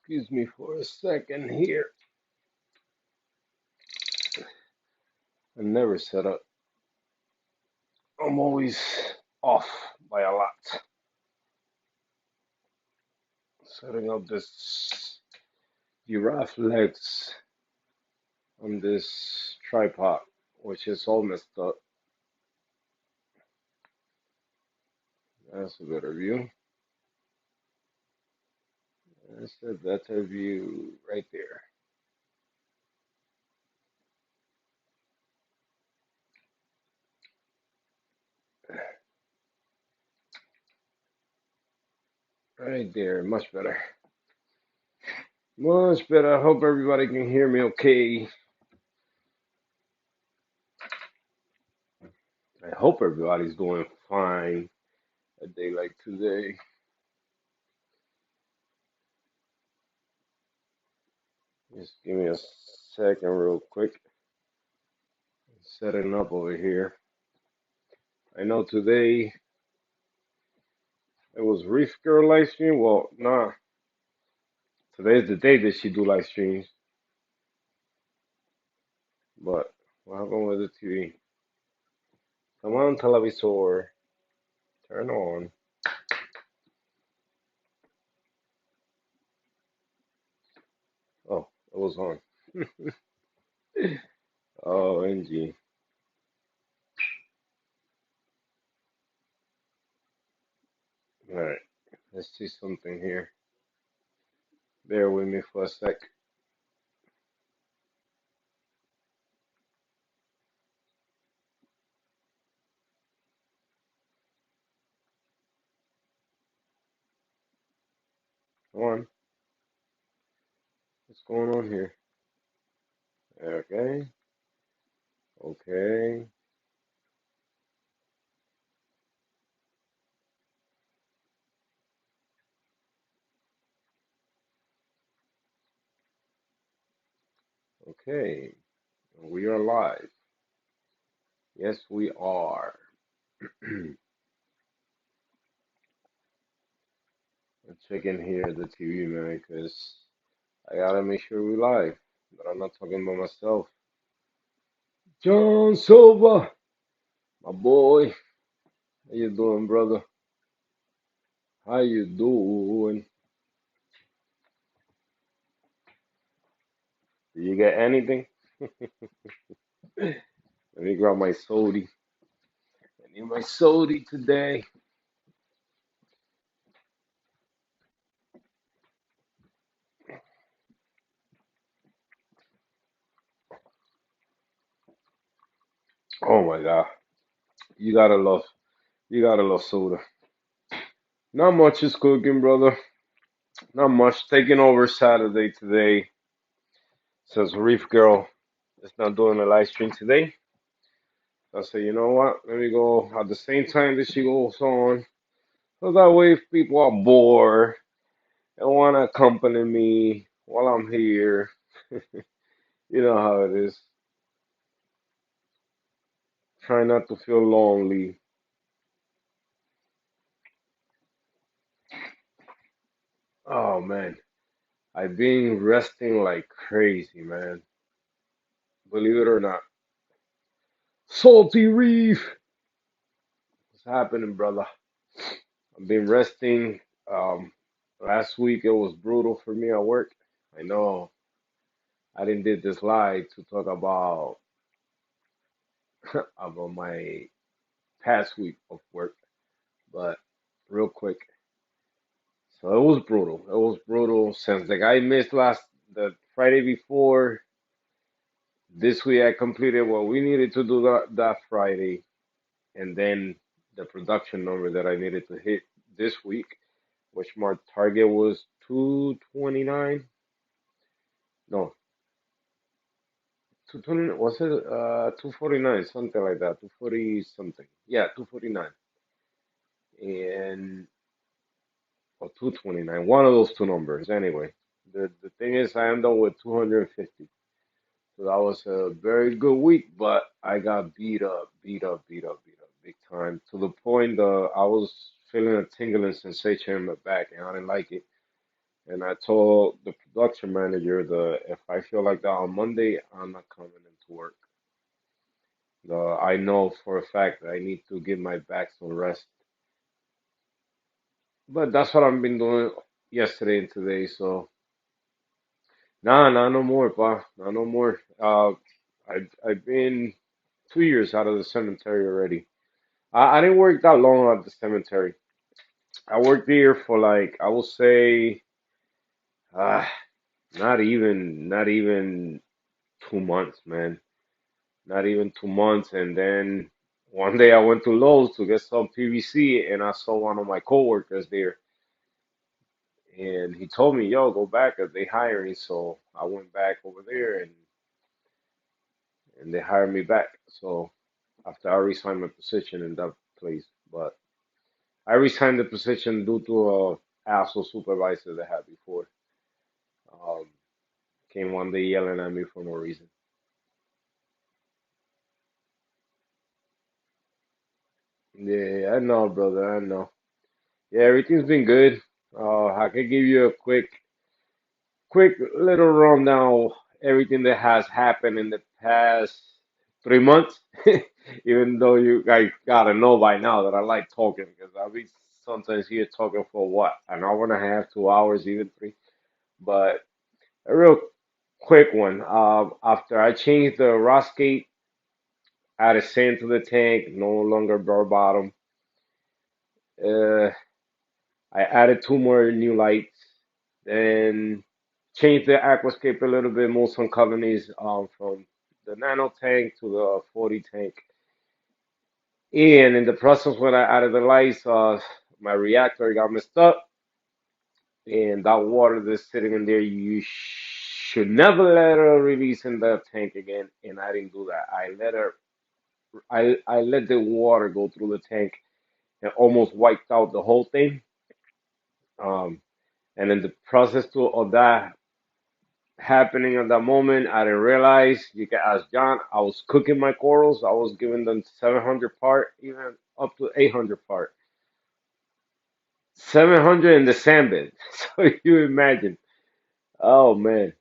Excuse me for a second here. I never set up. I'm always off by a lot. Setting up this giraffe legs on this tripod, which is all messed up. That's a better view. That's a better view right there. Right there, much better. Much better. I hope everybody can hear me okay. I hope everybody's doing fine a day like today. Just give me a second, real quick. Setting up over here. I know today it was Reef Girl live stream. Well, nah, today's the day that she do live streams. But what happened with the TV? Come on, televisor, turn on. Oh, it was on. Oh, NG. All right, let's see something here. Bear with me for a sec. Come on, what's going on here? Okay, okay, okay. We are live. Yes, we are. I'm checking here the TV, man, because I gotta make sure we live. But I'm not talking about myself. John Silva, my boy. How you doing, brother? How you doing? Did you get anything? Let me grab my sody. I need my sody today. Oh my God. You gotta love, you gotta love soda. Not much is cooking, brother. Not much. Taking over Saturday today. Says Reef Girl is not doing a live stream today. So I said, you know what? Let me go at the same time that she goes on. So that way, if people are bored and want to accompany me while I'm here, you know how it is. Try not to feel lonely. Oh man, I've been resting like crazy, man. Believe it or not. Salty Reef. What's happening, brother? I've been resting. Um, Last week it was brutal for me at work. I know I didn't did this live to talk about about my past week of work, but real quick. So it was brutal. It was brutal since the guy missed the Friday before. This week I completed what we needed to do that Friday, and then the production number that I needed to hit this week, which my target was 229. No, 220 was it 249, something like that, 240 something. Yeah, 249 and or 229, one of those two numbers. Anyway, the thing is, I ended up with 250. So that was a very good week, but I got beat up big time to the point I was feeling a tingling sensation in my back, and I didn't like it. And I told the production manager that if I feel like that on Monday, I'm not coming into work. I know for a fact that I need to give my back some rest. But that's what I've been doing yesterday and today. So nah, no more, pa, nah, no more. I've been 2 years out of the cemetery already. I didn't work that long at the cemetery. I worked there for like I will say, uh, not even 2 months, man. Not even 2 months. And then one day I went to Lowe's to get some PVC, and I saw one of my coworkers there, and he told me, "Yo, go back, 'cause they hiring." So I went back over there, and they hired me back. So after I resigned my position in that place, but I resigned the position due to a asshole supervisor they had before. Um, Came one day yelling at me for no reason. Yeah, I know, brother. I know. Yeah, everything's been good. I can give you a quick little rundown of everything that has happened in the past 3 months. Even though you guys gotta know by now that I like talking, because I'll be sometimes here talking for what, an hour and a half, 2 hours, even three. But a real quick one. After I changed the Rosgate, added sand to the tank, no longer bar bottom. Uh, I added two more new lights, then changed the aquascape a little bit, moved some colonies from the nano tank to the 40 tank. And in the process, when I added the lights, my reactor got messed up, and that water that's sitting in there, you should never let her release in the tank again. And I didn't do that. I let the water go through the tank and almost wiped out the whole thing. Um, and in the process of that happening at that moment, I didn't realize. You can ask John. I was cooking my corals. I was giving them 700 part, even up to 800 part. 700 in the sand bed. So you imagine. Oh man.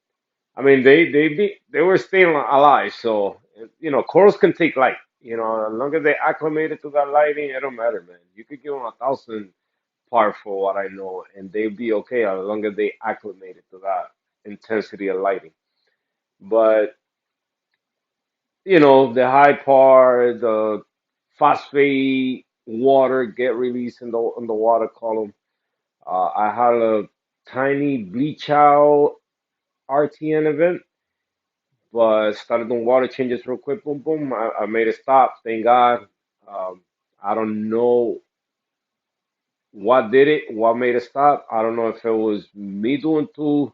I mean, they were staying alive. So corals can take light. As long as they acclimated to that lighting, it don't matter, man. You could give them 1,000 par for what I know, and they'd be okay as long as they acclimated to that intensity of lighting. But the high par, the phosphate water get released in the water column. I had a tiny bleach out RTN event, but started doing water changes real quick. Boom, boom. I made it stop. Thank God. I don't know what did it, what made it stop. I don't know if it was me doing two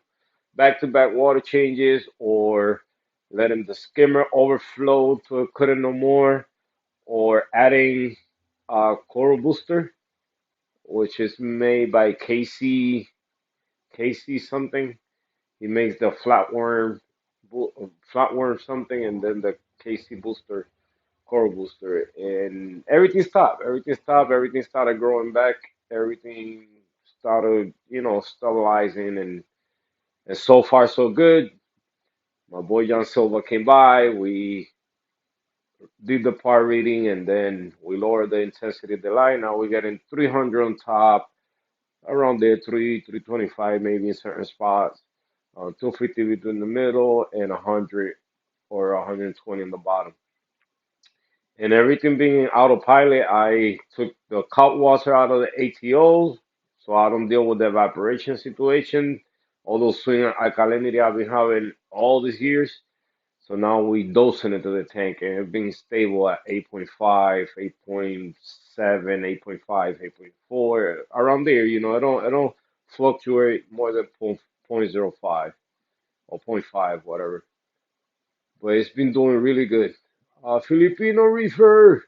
back-to-back water changes or letting the skimmer overflow till it couldn't no more, or adding Coral Booster, which is made by Casey something. He makes the flatworm something, and then the Casey Booster, Coral Booster, and everything stopped. Everything stopped. Everything started growing back. Everything started, stabilizing, and so far so good. My boy John Silva came by. We did the par reading, and then we lowered the intensity of the light. Now we're getting 300 on top, around there, 325 maybe in certain spots, 250 between the middle, and 100 or 120 in the bottom. And everything being autopilot, I took the cut water out of the ATOs so I don't deal with the evaporation situation. All those swing alkalinity I've been having all these years. So now we dosing into the tank, and it's being stable at 8.5, 8.7, 8.5, 8.4, around there. I don't fluctuate more than point zero 0.05 or point 0.5, whatever. But it's been doing really good. Filipino Reefer,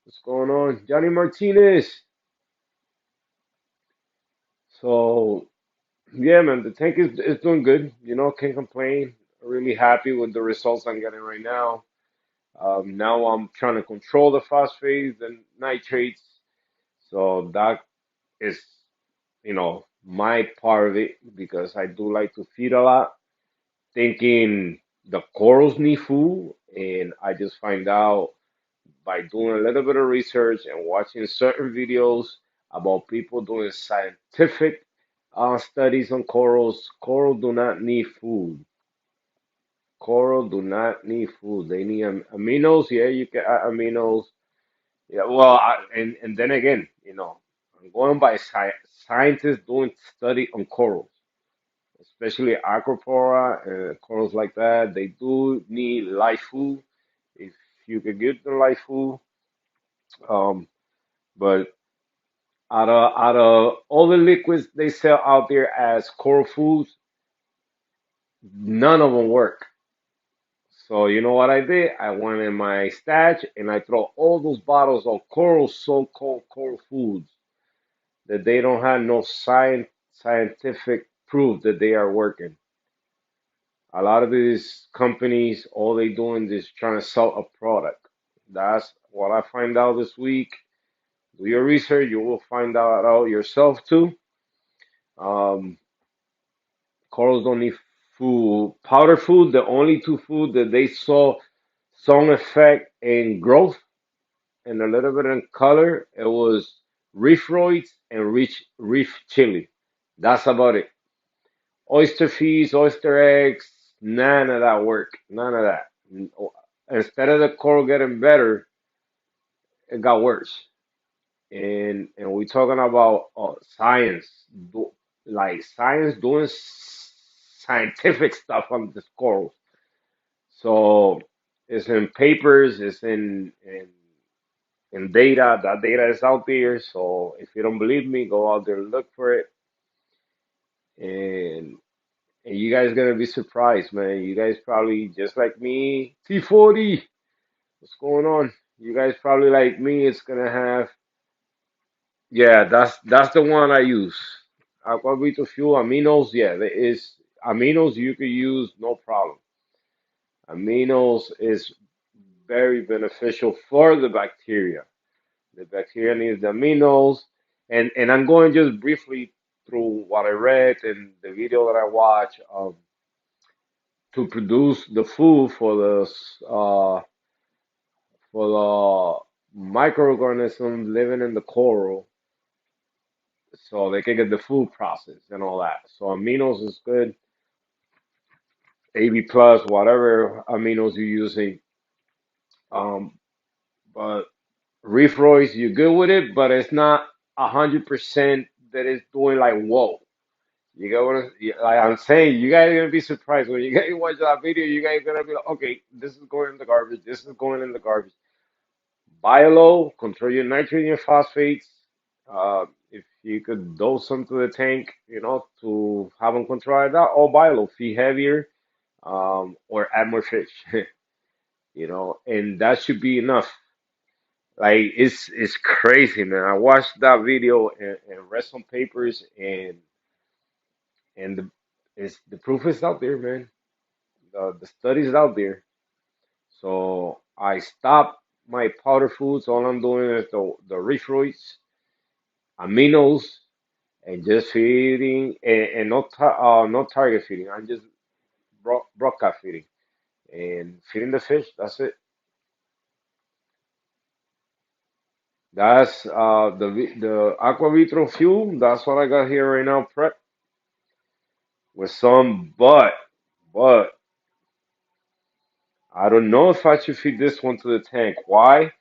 what's going on? Johnny Martinez. So yeah, man, the tank is doing good. Can't complain. Really happy with the results I'm getting right now. Now I'm trying to control the phosphates and nitrates. So that is, my part of it because I do like to feed a lot, thinking the corals need food, and I just find out by doing a little bit of research and watching certain videos about people doing scientific studies on corals. Coral do not need food. Coral do not need food. They need aminos. Yeah, you can add aminos. Yeah, well, and then again, I'm going by scientists doing study on corals, especially acropora and corals like that. They do need live food. If you could give them live food, um, but out of all the liquids they sell out there as coral foods, none of them work. So you know what I did? I went in my stash and I throw all those bottles of coral, so-called coral foods that they don't have no scientific proof that they are working. A lot of these companies, all they doing is trying to sell a product. That's what I find out this week. Do your research, you will find out yourself too. Um, Corals don't need food. Powder food, the only two food that they saw some effect in growth and a little bit in color, it was reef and reef chili. That's about it. Oyster feeds, oyster eggs, none of that work. None of that. Instead of the coral getting better, it got worse. And we talking about science, do, like science doing scientific stuff on this coral. So it's in papers, it's in data. That data is out there. So if you don't believe me, go out there and look for it. And and you guys gonna be surprised, man. You guys probably just like me, T40. What's going on? You guys probably like me. It's gonna have, yeah. That's the one I use. Aquavito fuel aminos. Yeah, there is aminos you could use no problem. Aminos is very beneficial for the bacteria. The bacteria needs the aminos, and I'm going just briefly through what I read and the video that I watched to produce the food for the microorganisms living in the coral, so they can get the food process and all that. So aminos is good, AB plus, whatever aminos you're using. Um, but reef you're good with it, but it's not 100% that it's doing like whoa. You get what like I'm saying? You guys are gonna be surprised when you guys watch that video. You guys gonna be like, okay, this is going in the garbage. This is going in the garbage. Buy low, control your nitrogen and phosphates. If you could dose them to the tank, to have them control that, or buy low, feed heavier, or add more fish, and that should be enough. Like it's crazy, man. I watched that video and read some papers, and the proof is out there, man. The studies out there. So I stopped my powder foods. All I'm doing is the refroids, aminos, and just feeding, and not target feeding. I'm just broadcast feeding and feeding the fish. That's it. That's the aqua vitro fuel. That's what I got here right now, prep with some, but I don't know if I should feed this one to the tank. Why?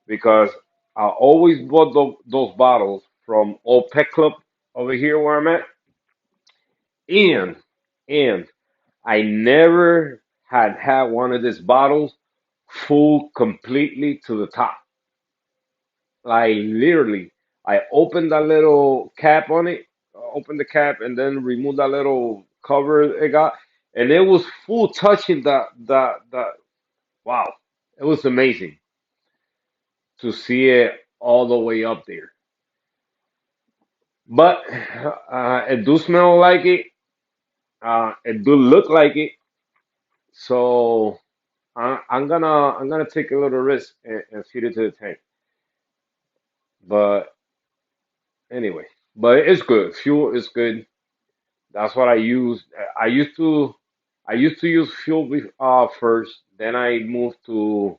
Because I always bought those bottles from Old Pet Club over here where I'm at, and and I never had one of these bottles full completely to the top. Like literally, I opened that little cap on it, opened the cap, and then removed that little cover it got, and it was full touching that. Wow, it was amazing to see it all the way up there. But it do smell like it. It do look like it. So I'm gonna take a little risk and feed it to the tank. But anyway. but it's good. Fuel is good. That's what I use. I used to use fuel first. Then I moved to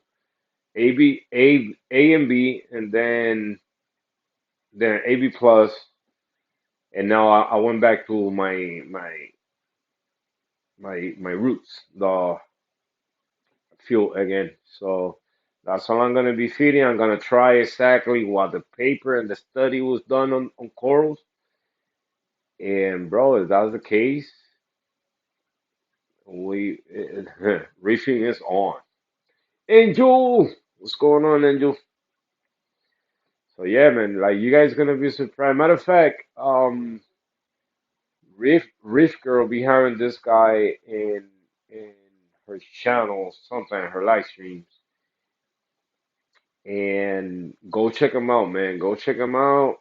A and B, and then AB plus, and now I went back to my roots, the fuel again. So that's all I'm gonna be feeding. I'm gonna try exactly what the paper and the study was done on corals. And bro, if that's the case, we reefing is on. Angel, what's going on, Angel? So yeah, man, like you guys gonna be surprised. Matter of fact, Reef Girl be having this guy in her channel, sometime her live streams, and go check him out, man. Go check him out.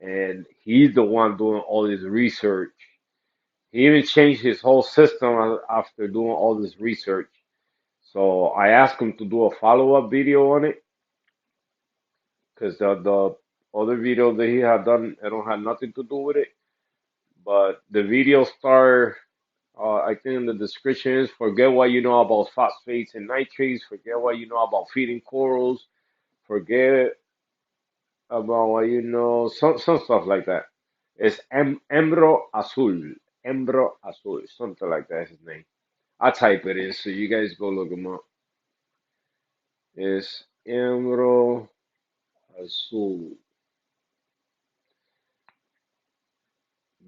And he's the one doing all this research. He even changed his whole system after doing all this research. So I asked him to do a follow-up video on it because the other video that he had done, it don't have nothing to do with it. But the video start, I think in the description is forget what you know about phosphates and nitrates, forget what you know about feeding corals, forget about what you know, some stuff like that. It's Embro Azul, something like that is his name. I type it in so you guys go look him up. It's Embro Azul.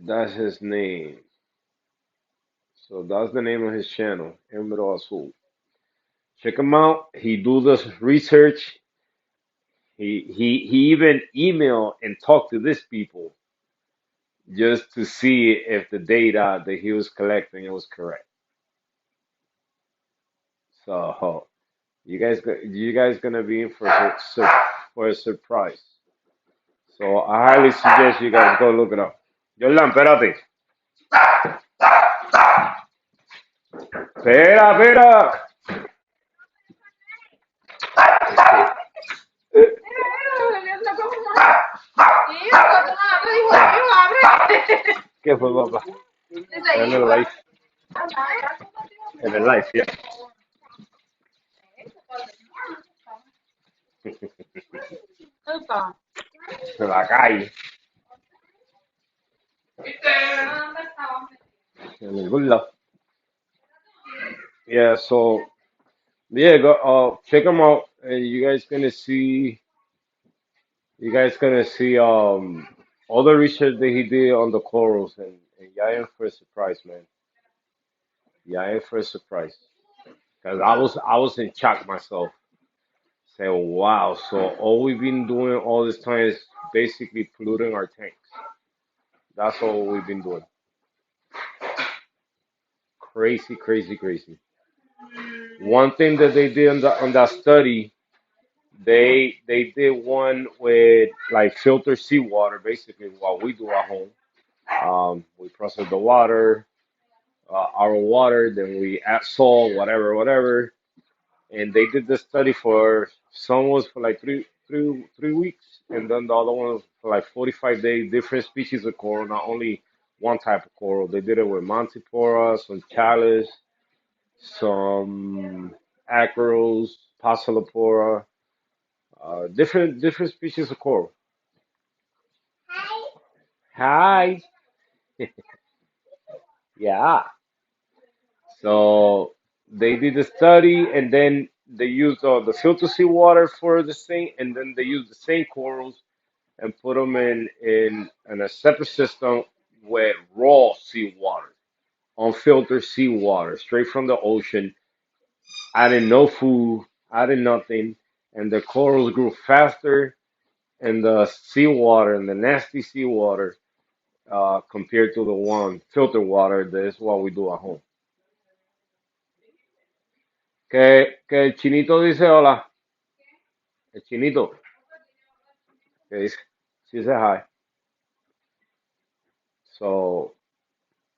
That's his name. So that's the name of his channel, Embro Azul. Check him out. He do this research. He even email and talk to these people just to see if the data that he was collecting it was correct. So you guys gonna be in for for a surprise. So I highly suggest you guys go look it up. Yolan, espérate. Espera, espera. ¿Qué fue, papá? En el live. En el live, ya. En la calle. En ningún lado. Yeah, so yeah, go check them out, and you guys gonna see all the research that he did on the corals, and yeah, in for a surprise, man. Yeah, in for a surprise, cause I was in shock myself. Say, wow, so all we've been doing all this time is basically polluting our tanks. That's all we've been doing. Crazy, crazy, crazy. One thing that they did on that study, they did one with like filtered seawater, basically what we do at home. We process the water, our water, then we add salt, whatever, whatever. And they did the study for some was for like three weeks, and then the other one was for like 45 days. Different species of coral, not only one type of coral. They did it with Montipora, some chalice, some acros, Passalopora, different species of coral. Hi. Yeah. So they did the study, and then they used the filter seawater for the same, and then they used the same corals and put them in a separate system with raw seawater, unfiltered seawater, straight from the ocean, adding no food, adding nothing, and the corals grew faster in the seawater and the nasty seawater compared to the one filtered water. That is what we do at home. Que el chinito dice hola, el chinito, que dice, she said hi. So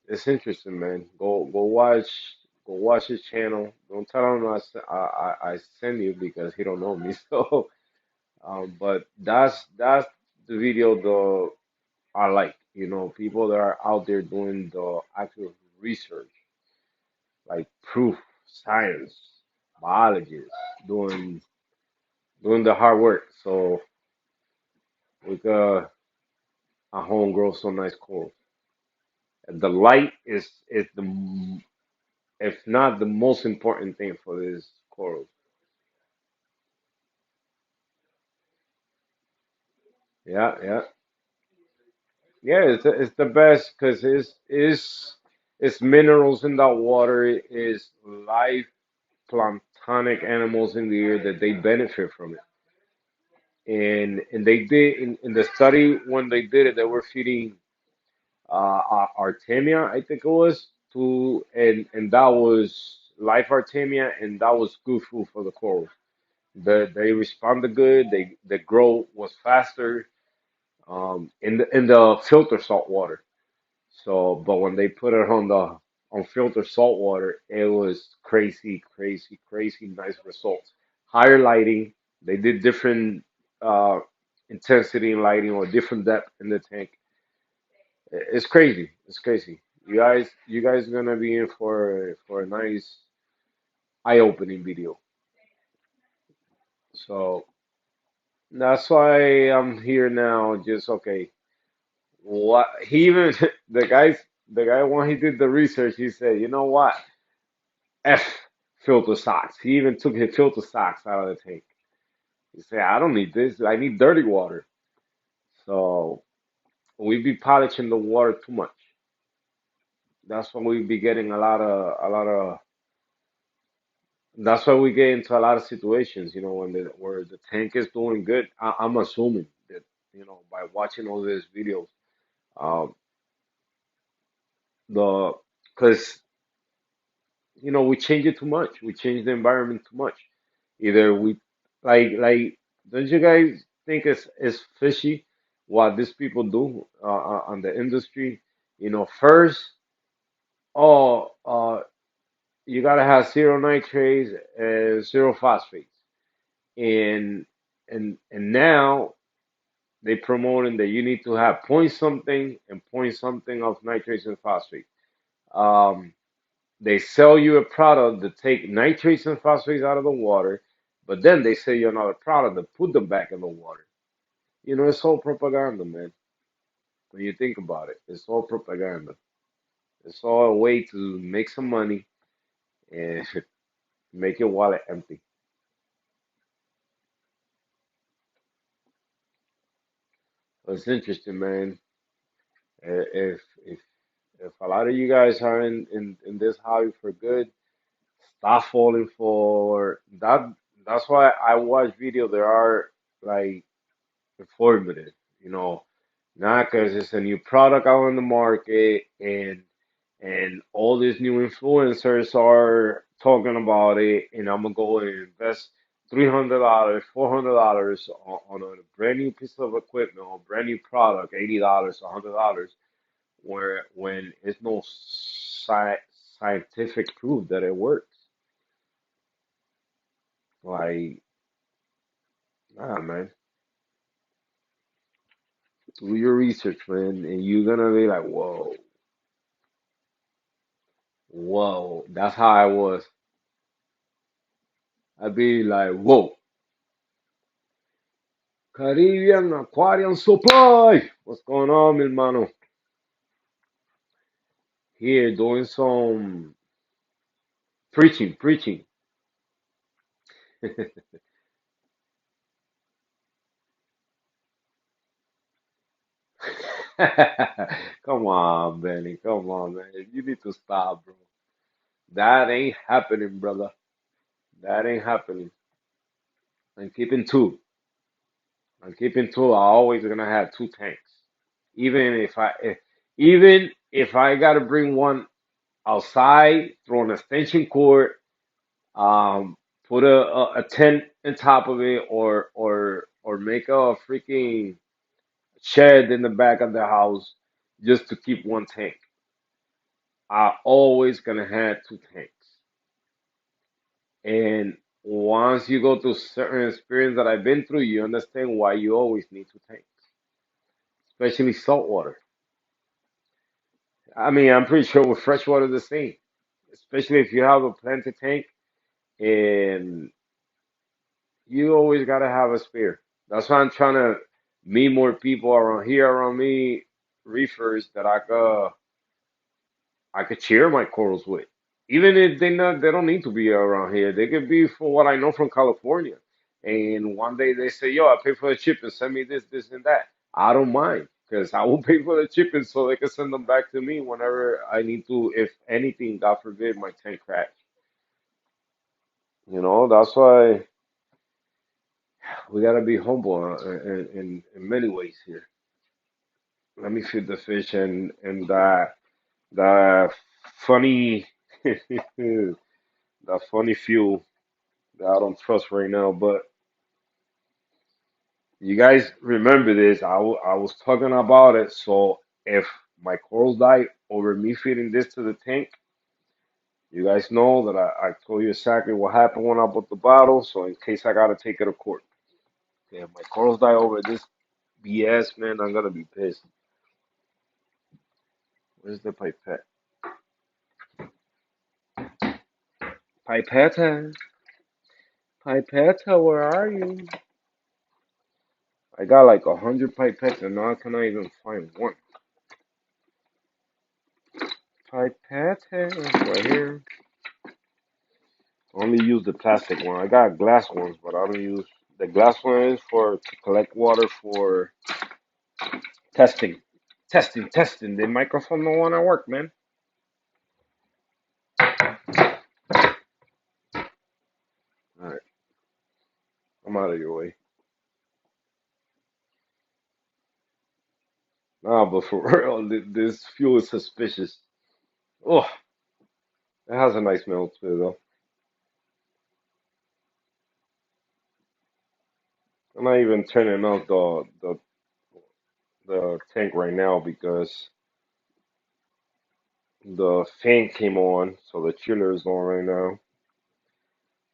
it's interesting, man. Go watch his channel. Don't tell him I send you because he don't know me. So, but that's the video. are like. People that are out there doing the actual research, like proof, science, biologists, doing doing the hard work. So we got a home grow some nice coral. The light is if not the most important thing for this coral. Yeah, yeah, yeah. It's the best because it's minerals in that water. It is live planktonic animals in the air that they benefit from it. And they did in the study when they did it, they were feeding Artemia, I think it was, to and that was live Artemia, and that was good food for the corals. They responded good. The growth was faster in the filter salt water. So, but when they put it on filter salt water, it was crazy, crazy, crazy nice results. Higher lighting. They did different uh, intensity in lighting or different depth in the tank. It's crazy. It's crazy. You guys gonna be in for a nice eye-opening video. So that's why I'm here now. Just okay. What he even the guy when he did the research, he said, you know what? F filter socks. He even took his filter socks out of the tank. He said, I don't need this. I need dirty water. So we be polishing the water too much. That's when we be getting a lot of. That's why we get into a lot of situations, when where the tank is doing good. I'm assuming that, by watching all these videos, um, the because we change it too much. We change the environment too much. Either we like don't you guys think it's fishy what these people do on the industry? First, oh, you gotta have zero nitrates and zero phosphates, and and now they promoting that you need to have point something and point something of nitrates and phosphates. Um, They sell you a product that take nitrates and phosphates out of the water, but then they sell you another product that put them back in the water. It's all propaganda, man. When you think about it, it's all propaganda. It's all a way to make some money and make your wallet empty. So it's interesting, man. If a lot of you guys are in this hobby for good, stop falling for that. That's why I watch videos that are like informative, you know, not because it's a new product out on the market and all these new influencers are talking about it, and I'm gonna go and invest $300, $400 on a brand new piece of equipment or brand new product, $80, $100, where when it's no scientific proof that it works. Like, nah, man, do your research, man, and you're gonna be like, whoa. Whoa, that's how I was. I'd be like, whoa, Caribbean Aquarium Supply. What's going on, mi hermano? Here doing some preaching, preaching. Come on, Benny. Come on, man. You need to stop, bro. That ain't happening, brother. That ain't happening. I'm keeping two. I'm keeping two. I always gonna have two tanks. Even if I gotta bring one outside, throw an extension cord, um, put a tent on top of it, or make a freaking shed in the back of the house just to keep one tank. I always gonna have two tanks. And once you go through certain experience that I've been through, you understand why you always need two tanks. especially salt water. I mean, I'm pretty sure with freshwater the same, especially if you have a planted tank and you always gotta have a spare. That's why I'm trying to meet more people around here around me, reefers that I could share my corals with. Even if they don't need to be around here. They could be from what I know from California. And one day they say, "Yo, I pay for the shipping. Send me this, this, and that." I don't mind because I will pay for the shipping so they can send them back to me whenever I need to. If anything, God forbid, my tank cracks. That's why we gotta be humble in many ways here. Let me feed the fish and that funny that funny fuel that I don't trust right now. But you guys remember this? I was talking about it. So if my corals die over me feeding this to the tank, you guys know that I told you exactly what happened when I bought the bottle. So in case I gotta take it to court, yeah, my corals die over this BS, man. I'm gonna be pissed. Where's the pipette? Pipette, pipette, where are you? I got like 100 pipettes and now I cannot even find one. Pipette right here. Only use the plastic one. I got glass ones, but I don't use the glass one is for to collect water for testing. Testing. The microphone don't wanna work, man. Alright, I'm out of your way. Nah, but for real, this fuel is suspicious. Oh, it has a nice smell to it though. I'm not even turning off the tank right now because the fan came on, so the chiller is on right now.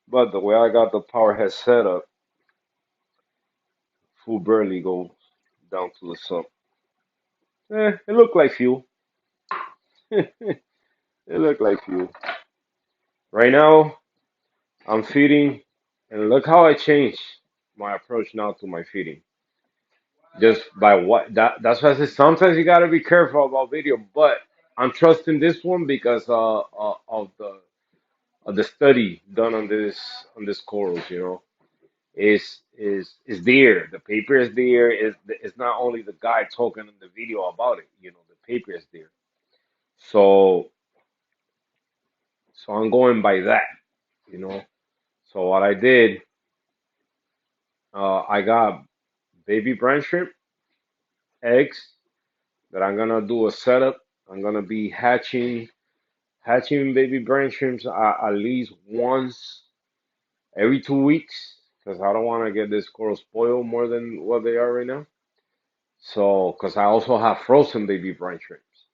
But the way I got the power head set up, full barely goes down to the sump. It looked like fuel. It looked like fuel. Right now, I'm feeding, and look how I changed my approach now to my feeding. Just by what that's why I say sometimes you gotta be careful about video, but I'm trusting this one because of the study done on this corals. Is there. The paper is there. Is not only the guy talking in the video about it. The paper is there. So I'm going by that. You know. So what I did, I got baby brine shrimp eggs that I'm gonna do a setup. I'm gonna be hatching baby brine shrimps at least once every 2 weeks because I don't want to get this coral spoiled more than what they are right now. So, because I also have frozen baby brine shrimps.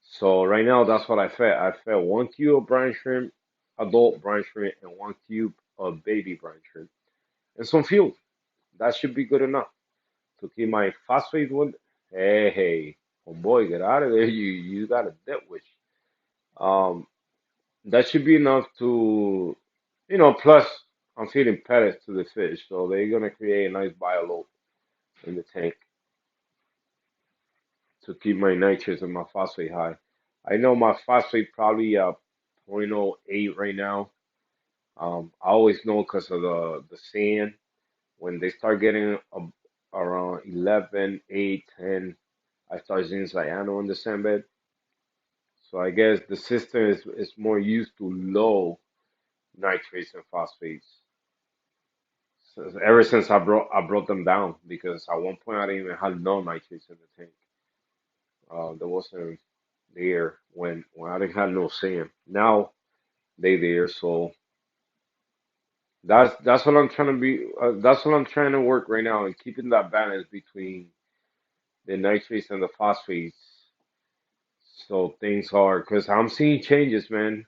So right now, that's what I fed. I fed 1 cube of brine shrimp, adult brine shrimp, and 1 cube of baby brine shrimp, and some fuel. That should be good enough to keep my phosphate with. Hey, homeboy, get out of there! You got a dead wish. Um, that should be enough to, Plus, I'm feeding pellets to the fish, so they're gonna create a nice bioload in the tank to keep my nitrates and my phosphate high. I know my phosphate probably zero point zero 0.08 right now. I always know because of the sand. When they start getting around 11, 8, 10, I start seeing cyano in the sand bed. So I guess the system is more used to low nitrates and phosphates. So ever since I brought them down because at one point I didn't even have no nitrates in the tank. There wasn't there when I didn't have no sand. Now they there, so that's what I'm trying to be. That's what I'm trying to work right now and keeping that balance between the nitrates and the phosphates. So things are because I'm seeing changes, man.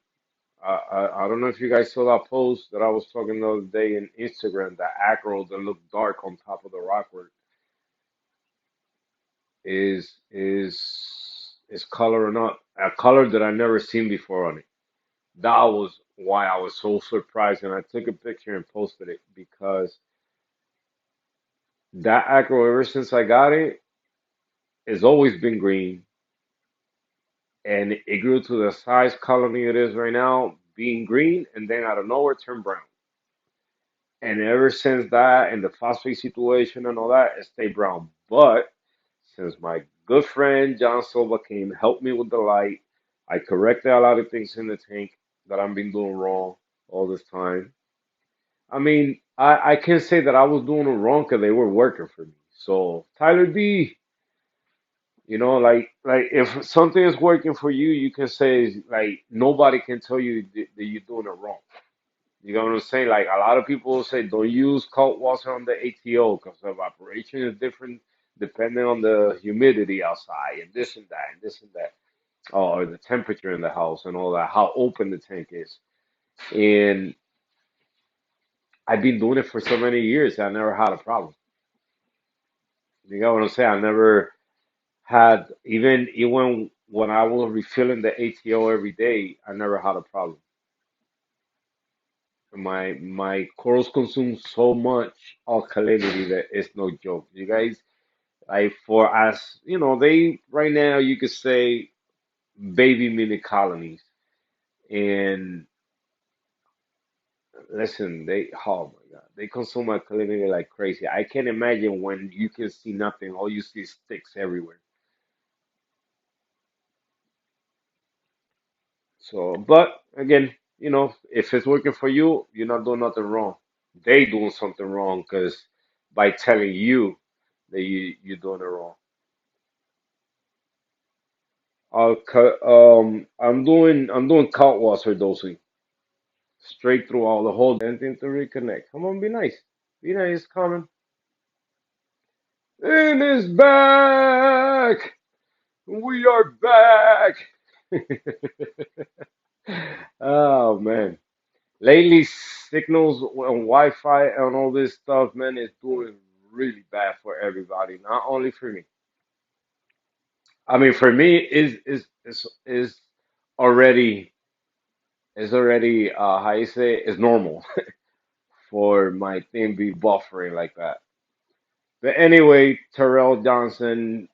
I don't know if you guys saw that post that I was talking the other day in Instagram, that acro that looked dark on top of the rockwork. is coloring up a color that I never seen before on it. That was why I was so surprised, and I took a picture and posted it because that acro ever since I got it, it's always been green, and it grew to the size colony it is right now, being green, and then out of nowhere turned brown. And ever since that, and the phosphate situation and all that, it stayed brown. But since my good friend John Silva came, helped me with the light, I corrected a lot of things in the tank that I've been doing wrong all this time. I mean, I can't say that I was doing it wrong because they were working for me. So Tyler D, like if something is working for you, you can say like nobody can tell you that you're doing it wrong. You know what I'm saying? Like a lot of people say, don't use cold water on the ATO because the evaporation is different depending on the humidity outside and this and that and this and that, or the temperature in the house and all that, how open the tank is. And I've been doing it for so many years, I never had a problem. You know what I'm saying? I never had even when I was refilling the ATO every day, I never had a problem. My corals consume so much alkalinity that it's no joke. You guys, like for us, they right now you could say baby mini colonies. And listen, oh my God, they consume alkalinity like crazy. I can't imagine when you can see nothing, all you see is sticks everywhere. So, but again, if it's working for you, you're not doing nothing wrong. They doing something wrong because by telling you that you're doing it wrong. I'm doing count water dosing straight through all the whole anything to reconnect. Come on, be nice. Be nice, coming. It is back. We are back. Oh man. Lately, signals on Wi-Fi and all this stuff, man, is doing really bad for everybody. Not only for me. I mean, for me, is already how you say is normal for my thing be buffering like that. But anyway, Terrell Johnson,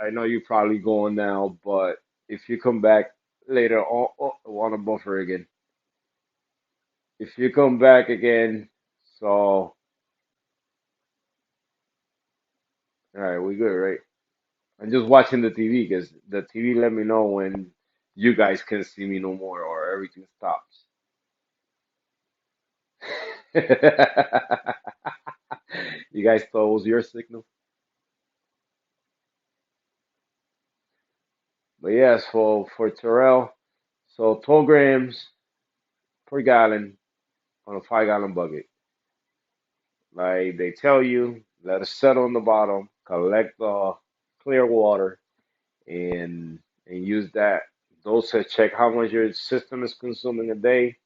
I know you're probably going now, but if you come back later, I want to buffer again. If you come back again, so all right, we good, right? I'm just watching the TV because the TV let me know when you guys can see me no more or everything stops. You guys thought it was your signal? But yes, for Terrell, so 12 grams per gallon on a 5-gallon bucket. Like they tell you, let it settle on the bottom, collect the clear water, and use that. Those that check how much your system is consuming a day.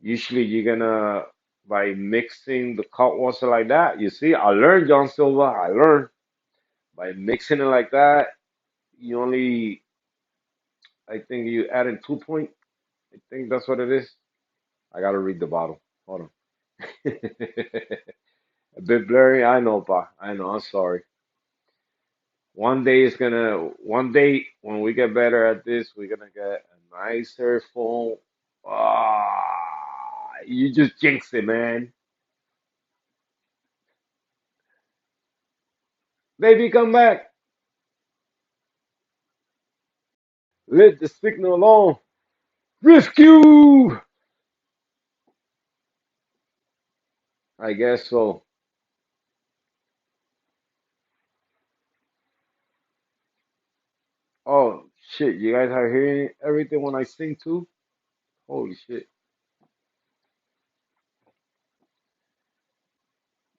Usually you're gonna by mixing the cold water like that. You see, I learned John Silva. I learned by mixing it like that. You only, I think you add in 2 point. I think that's what it is. I gotta read the bottle. Hold on. A bit blurry. I know, pa. I know. I'm sorry. One day when we get better at this, we're gonna get a nicer phone. You just jinx it, man. Baby, come back. Let the signal alone. Rescue! I guess so. Oh shit, you guys are hearing everything when I sing too? Holy shit.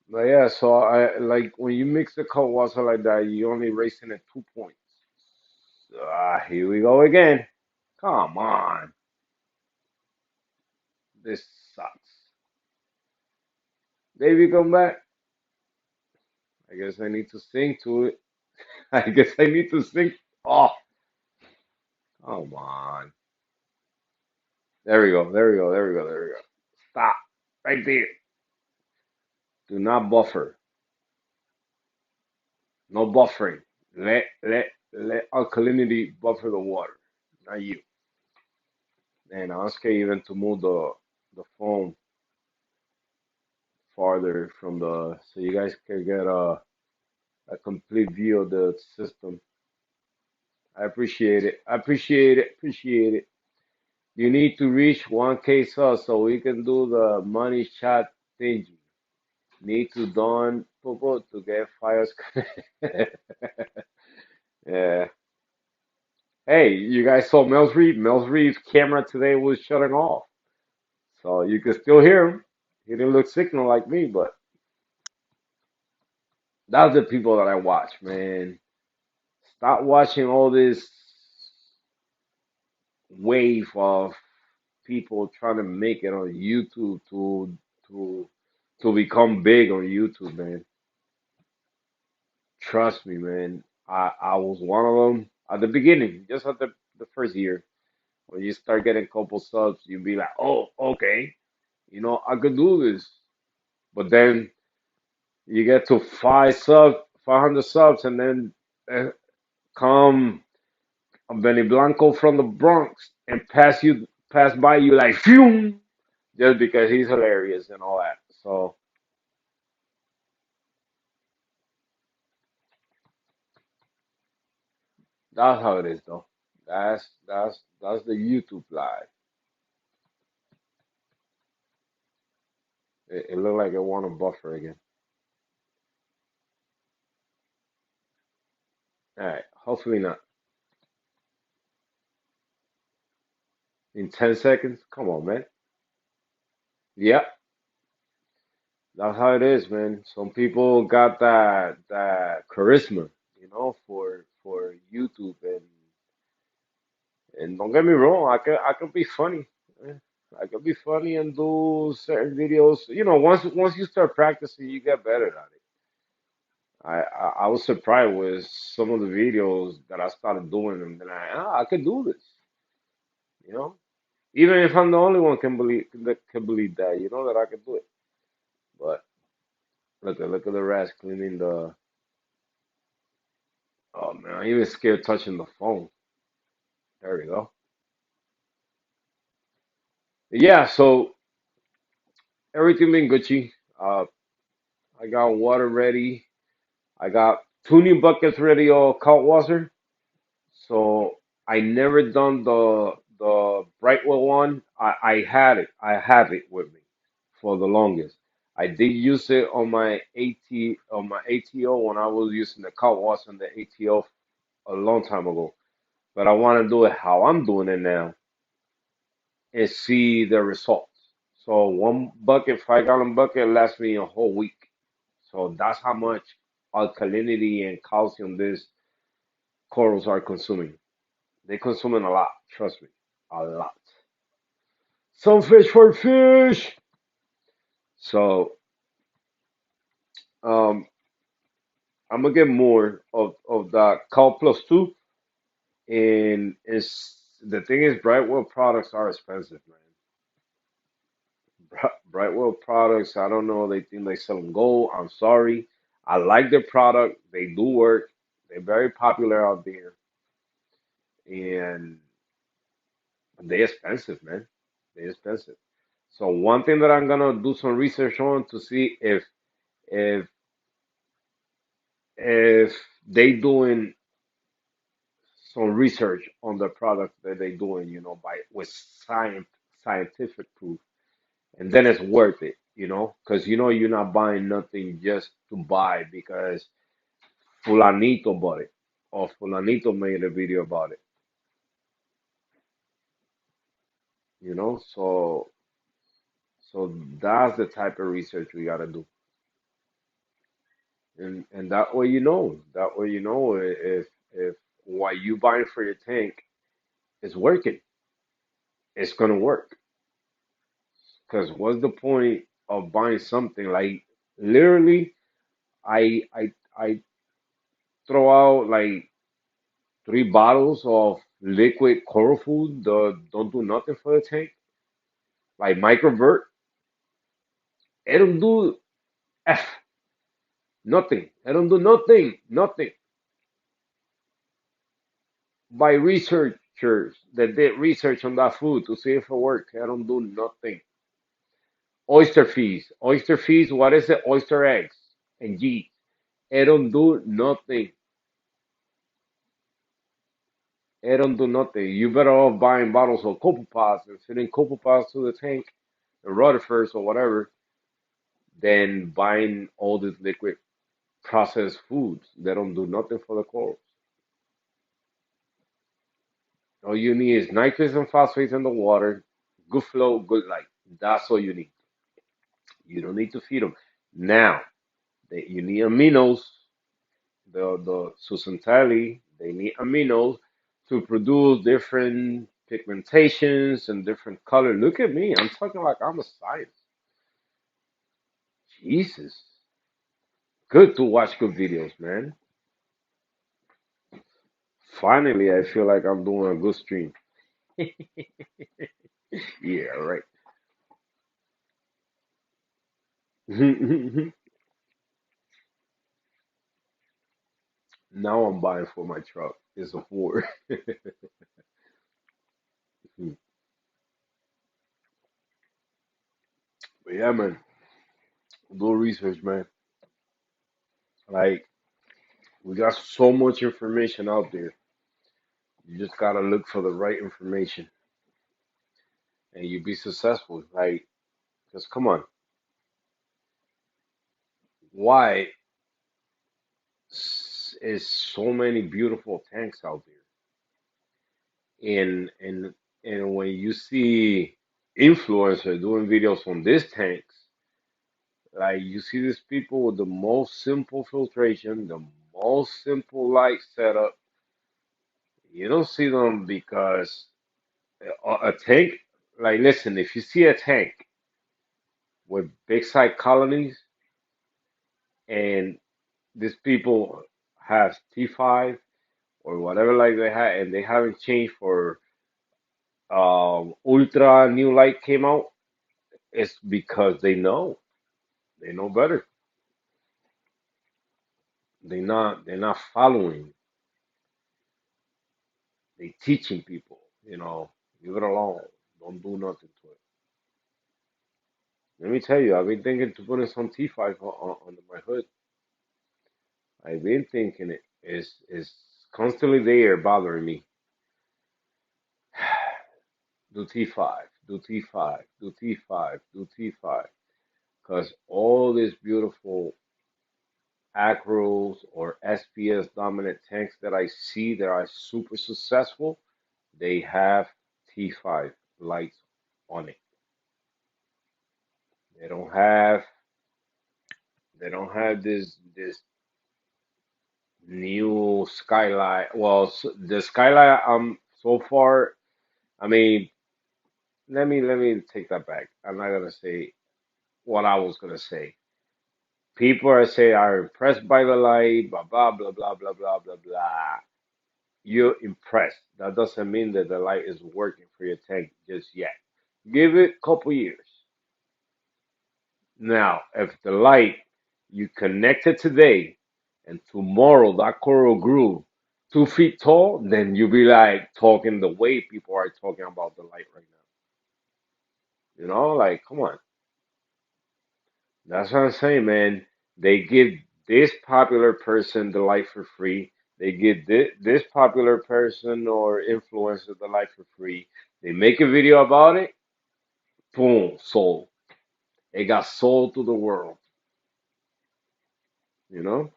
But yeah, so I like when you mix the cold water like that, you only racing at 2 points. Here we go again. Come on. This sucks. Baby, come back. I guess I need to sing to it. I guess I need to sink. Oh, come on. There we go. There we go. There we go. There we go. Stop. Right there. Do not buffer. No buffering. Let alkalinity buffer the water. Not you. And I was scared even to move the phone farther from the so you guys can get a complete view of the system. I appreciate it. I appreciate it. Appreciate it. You need to reach 1K subs so we can do the money chat thingy. Need to don people to get fires. Yeah. Hey, you guys saw Mel's Reef. Mel's Reef's camera today was shutting off. So you can still hear him. He didn't look signal like me, but that's the people that I watch, man. Stop watching all this wave of people trying to make it on YouTube to to become big on YouTube, man. Trust me, man. I was one of them at the beginning, just at the first year. When you start getting a couple subs, you'll be like, oh, okay, I could do this. But then you get to 500 subs, and then come Benny Blanco from the Bronx and pass by you like, phew, just because he's hilarious and all that. So that's how it is, though. That's the YouTube live. It looked like it want to buffer again. All right, hopefully not. In 10 seconds? Come on, man. Yeah, that's how it is, man. Some people got that charisma, for YouTube and don't get me wrong, I could be funny. eh. I could be funny and do certain videos. Once you start practicing, you get better at it. I was surprised with some of the videos that I started doing, and then I could do this. You know, even if I'm the only one can believe that, that I can do it. But look at the rats cleaning the. Oh man, I'm even scared touching the phone. There we go. Yeah, so everything been Gucci. I got water ready. I got two new buckets ready, all cold water. So I never done the Brightwell one. I had it. I have it with me for the longest. I did use it on my ATO when I was using the cold water and the ATO a long time ago. But I want to do it how I'm doing it now and see the results. So one bucket, 5-gallon bucket, lasts me a whole week. So that's how much alkalinity and calcium these corals are consuming. They consuming a lot. Trust me, a lot. Some fish for fish. So um, I'm gonna get more of that Cal Plus Two, and it's the thing is Brightwell products are expensive, man. Brightwell products, I don't know. They think they sell them gold. I'm sorry. I like their product. They do work. They're very popular out there, and they're expensive, man. They're expensive. So one thing that I'm gonna do some research on to see if if they doing some research on the product that they doing, by with scientific proof, and then it's worth it, because you're not buying nothing just to buy because Fulanito bought it or Fulanito made a video about it, So that's the type of research we gotta do, and that way if what you buying for your tank is working, it's gonna work. Because what's the point of buying something like literally? I throw out like 3 bottles of liquid coral food that don't do nothing for the tank, like microvert. It don't do F nothing. It don't do nothing, nothing. By researchers that did research on that food to see if it worked. I don't do nothing. Oyster fees. Oyster fees, what is it? Oyster eggs and yeast. It don't do nothing. It don't do nothing. You better off buying bottles of Copopas and sending Copopas to the tank, the Rutherfords or whatever, than buying all this liquid processed foods that don't do nothing for the corals. All you need is nitrates and phosphates in the water, good flow, good light. That's all you need. You don't need to feed them. Now, you need aminos, the succinylate, they need aminos to produce different pigmentations and different color. Look at me, I'm talking like I'm a scientist. Jesus, good to watch good videos, man. Finally, I feel like I'm doing a good stream. Yeah, right. Now I'm buying for my truck. It's a Ford. But yeah, man, do research, man. Like, we got so much information out there. You just gotta look for the right information and you be successful. Like, because come on, why is so many beautiful tanks out there? And when you see influencers doing videos on these tanks, like you see these people with the most simple filtration, the most simple light setup. You don't see them because a tank, like listen, if you see a tank with big side colonies and these people have T5 or whatever light they had and they haven't changed for ultra new light came out, it's because they know better. They're not following. They teaching people, leave it alone. Don't do nothing to it. Let me tell you, I've been thinking to put in some T5 on my hood. I've been thinking it is constantly there bothering me. Do T5, do T5, do T5, do T5. Because all these beautiful acros or SPS dominant tanks that I see that are super successful, they have T5 lights on it. They don't have this new skylight. Well, the skylight so far, I mean, let me take that back. I'm not gonna say what I was gonna say. People are impressed by the light, blah blah blah blah blah blah blah blah. You're impressed. That doesn't mean that the light is working for your tank just yet. Give it a couple years. Now, if the light you connect it today and tomorrow that coral grew 2 feet tall, then you be like talking the way people are talking about the light right now. Like, come on. That's what I'm saying, man. They give this popular person the light for free. They give this popular person or influencer the light for free. They make a video about it. Boom, sold. It got sold to the world. You know,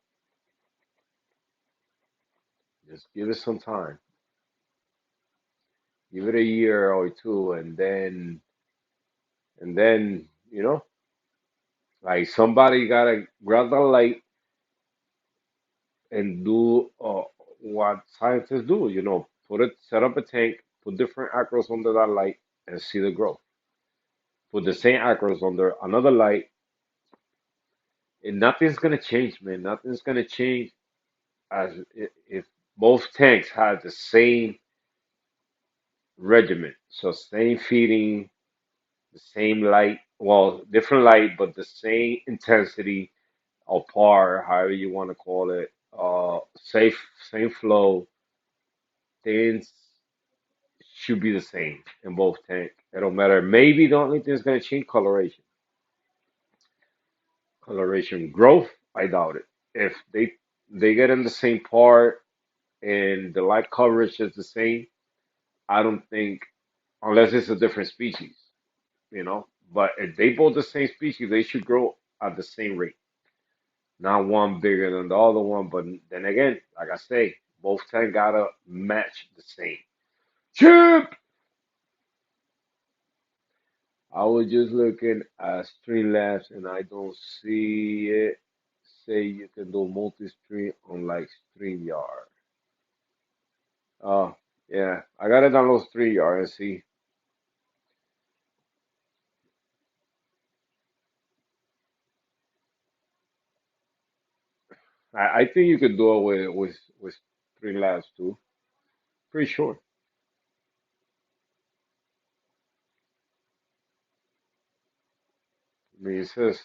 just give it some time. Give it a year or two, and then like somebody gotta grab the light and do what scientists do. Set up a tank, put different acros under that light, and see the growth. Put the same acros under another light, and nothing's gonna change, man. Nothing's gonna change if both tanks had the same regimen, so same feeding, the same light, well, different light, but the same intensity or par, however you want to call it, safe, same flow, things should be the same in both tanks. It don't matter. Maybe the only thing that's gonna change coloration. Coloration growth, I doubt it. If they get in the same part and the light coverage is the same, I don't think unless it's a different species, you know. But if they both the same species, they should grow at the same rate. Not one bigger than the other one, but then again, like I say, both ten gotta match the same. Chip! I was just looking at Streamlabs and I don't see it say you can do multi-stream on like StreamYard. Oh, yeah. I gotta download StreamYard and see. I think you could do it with Streamlabs too. Pretty sure. I mean, it says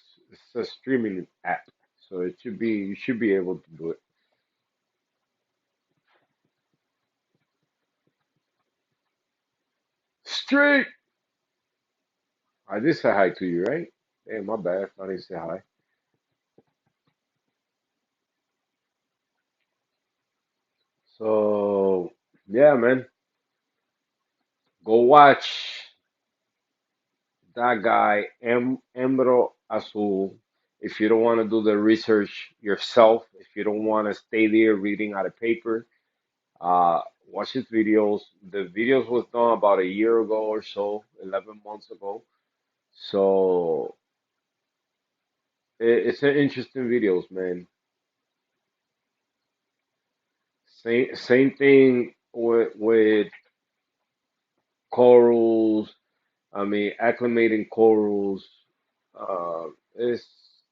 streaming app, so it should be you should be able to do it. Straight. I did say hi to you, right? Hey, my bad. I didn't say hi. So yeah, man, go watch that guy Embro Azul. If you don't want to do the research yourself, if you don't want to stay there reading out of paper, uh, watch his videos. The videos was done about a year ago or so, 11 months ago. So it's an interesting videos, man. Same thing with corals. I mean, acclimating corals. Is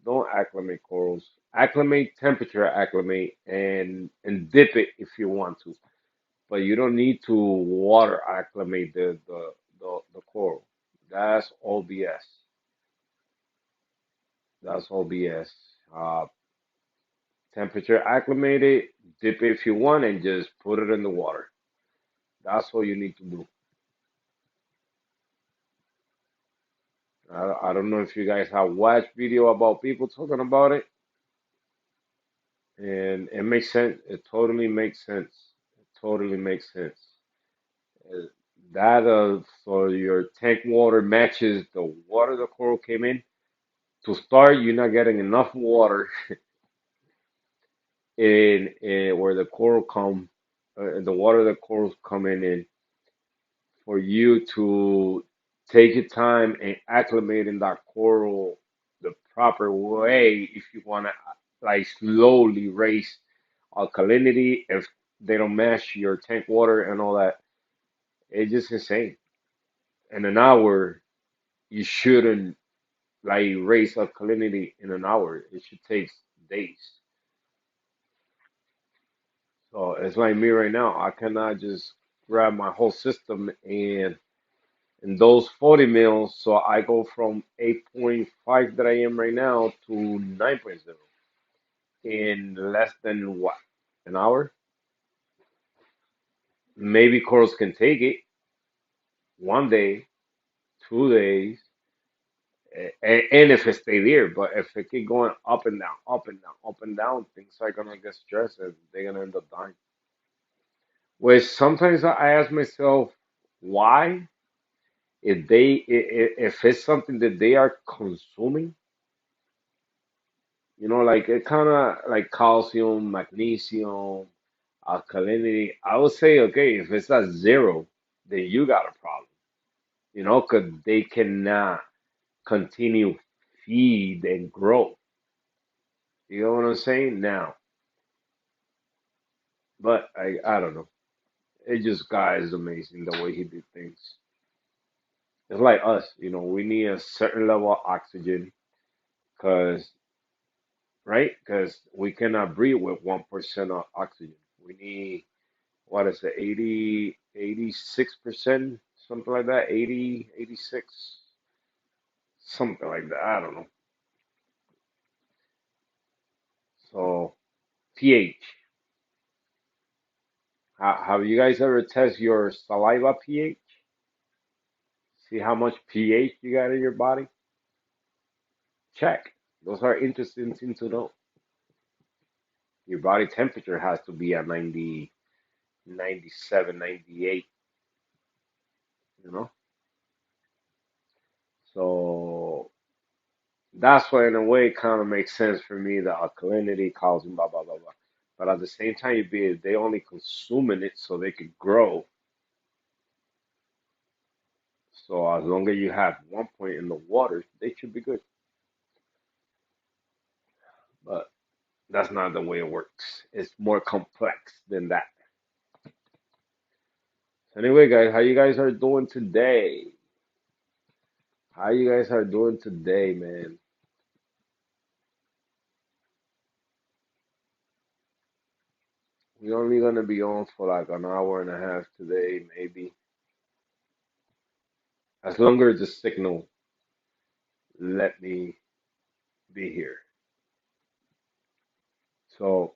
don't acclimate corals. Acclimate temperature, acclimate and dip it if you want to, but you don't need to water acclimate the coral. That's all BS. That's all BS. Temperature acclimate it, dip it if you want, and just put it in the water. That's all you need to do. I don't know if you guys have watched video about people talking about it, and it makes sense. It totally makes sense. It totally makes sense. Uh, That so your tank water matches the water the coral came in. To start, you're not getting enough water in where the coral come, the water the corals coming in for you to take your time and acclimate in that coral the proper way if you want to like slowly raise alkalinity if they don't match your tank water and all that. It's just insane. In an hour, you shouldn't like raise alkalinity in an hour. It should take days. So it's like me right now. I cannot just grab my whole system and in those 40 mils, so I go from 8.5 that I am right now to 9.0 in less than what? An hour? Maybe corals can take it 1 day, 2 days, and if it stay there. But if it keep going up and down, up and down, up and down, things are gonna get stressed and they're gonna end up dying. Which sometimes I ask myself, why? If it's something that they are consuming, like it kind of like calcium, magnesium, alkalinity. I would say, okay, if it's at zero, then you got a problem, because they cannot continue feed and grow. You know what I'm saying? Now, but I don't know. It just guy is amazing the way he did things. It's like us, we need a certain level of oxygen because right? Because we cannot breathe with 1% of oxygen. We need, what is it, 80, 86%, something like that, 80, 86, something like that. I don't know. So pH. Have you guys ever test your saliva pH? See how much pH you got in your body? Check. Those are interesting things to know. Your body temperature has to be at 90, 97, 98, you know? So that's why, in a way, it kind of makes sense for me, the alkalinity causing blah, blah, blah, blah. But at the same time, they only consuming it so they could grow. So as long as you have 1 point in the water, they should be good. But that's not the way it works. It's more complex than that. Anyway, guys, how you guys are doing today? How you guys are doing today, man? We're only gonna be on for like an hour and a half today, maybe. As long as the signal let me be here. So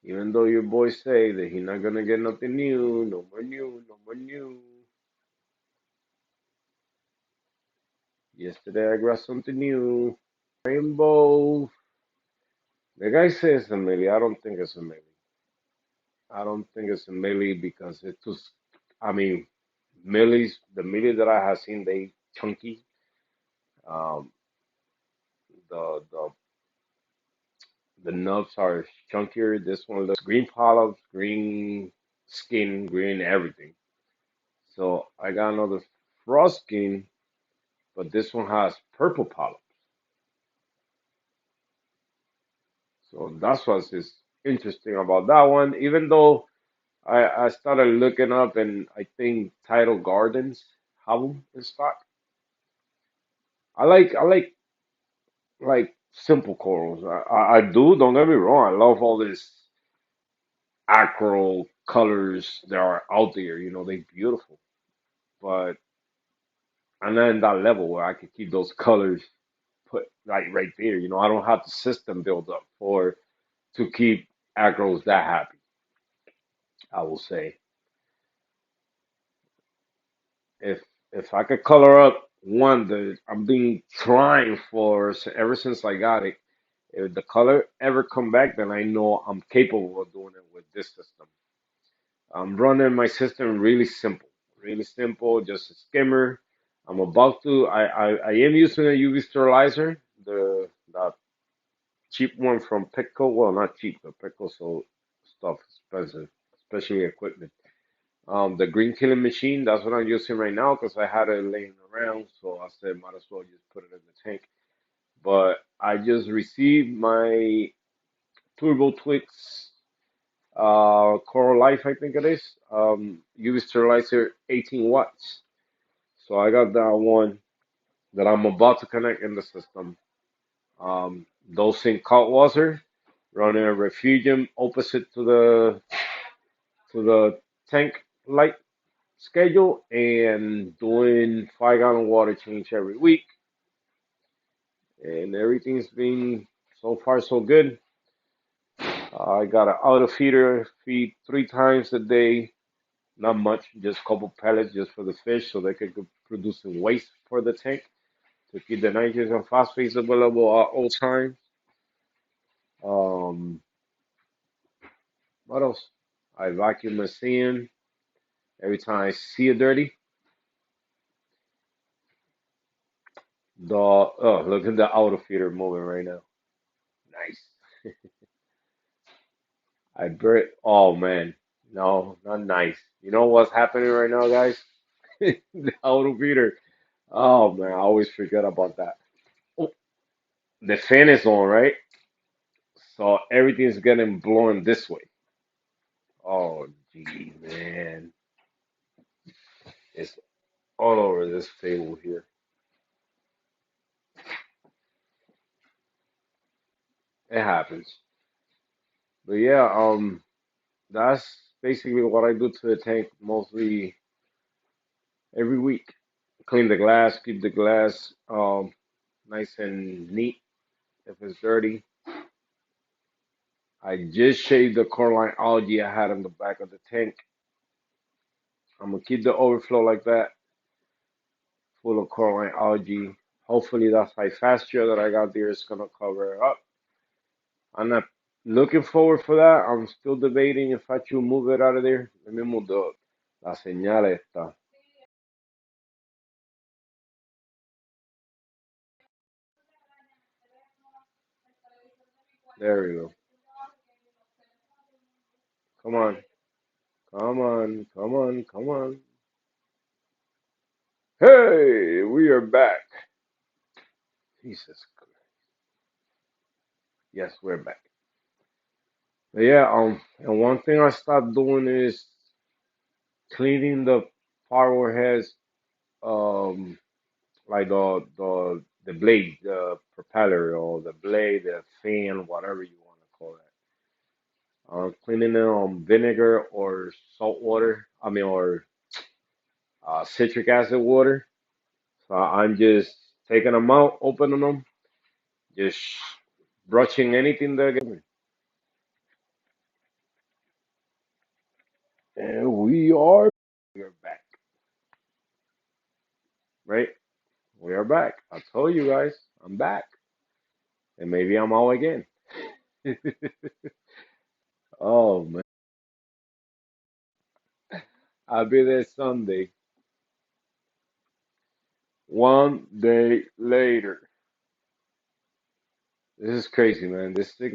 even though your boy say that he not gonna get nothing new, no more new, no more new. Yesterday I got something new. Rainbow. The guy says a millie. I don't think it's a millie. I don't think it's a millie because it's too. I mean, millies. The millie that I have seen, they chunky. Um, the nubs are chunkier. This one looks green polyps, green skin, green everything. So I got another frost skin, but this one has purple polyps. So that's what's is interesting about that one. Even though I started looking up and I think Tidal Gardens have them in stock. I like simple corals. I do. Don't get me wrong. I love all these acro colors that are out there. They're beautiful. But I'm not in that level where I could keep those colors put like right there. I don't have the system built up for to keep agros that happy. I will say if if I could color up one that I'm been trying for ever since I got it. If the color ever come back, then I know I'm capable of doing it with this system. I'm running my system really simple, just a skimmer. I'm about to. I am using a UV sterilizer, the cheap one from Petco. Well, not cheap, but Petco so stuff expensive, especially equipment. The green killing machine. That's what I'm using right now because I had it laying around, so I said might as well just put it in the tank. But I just received my Turbo Twix Coral Life, I think it is. UV sterilizer, 18 watts. So I got that one that I'm about to connect in the system. Dosing cold water, running a refugium opposite to the tank light schedule, and doing 5 gallon water change every week. And everything's been so far so good. I got an auto feeder, feed 3 times a day. Not much, just a couple pellets just for the fish so they could produce some waste for the tank to keep the nitrogen and phosphates available at all times. Um, what else? I vacuum my sand every time I see it dirty. Look at the auto feeder moving right now. Nice. Oh man, no, not nice. You know what's happening right now, guys? The auto feeder. Oh man, I always forget about that. Oh, the fan is on, right? So everything's getting blown this way. Oh, gee, man. It's all over this table here. It happens. But yeah, that's basically what I do to the tank mostly every week. Clean the glass, keep the glass nice and neat. If it's dirty, I just shaved the coralline algae I had on the back of the tank. I'm gonna keep the overflow like that, full of coralline algae. Hopefully that phyphastia that I got there is gonna cover it up. I'm not looking forward for that. I'm still debating if I should move it out of there. Let me move la señal esta. There we go. Come on. Come on. Come on. Come on. Hey, we are back. Jesus Christ. Yes, we're back. But yeah, and one thing I stopped doing is cleaning the power heads, um, like the blade, the propeller, or the blade, the fan, whatever you want to call it. Cleaning it on vinegar or salt water. I mean, or citric acid water. So I'm just taking them out, opening them, just brushing anything that gets me. And we are back, right? We are back. I told you guys, I'm back, and maybe I'm out again. Oh man, I'll be there Sunday. One day later. This is crazy, man. This thing.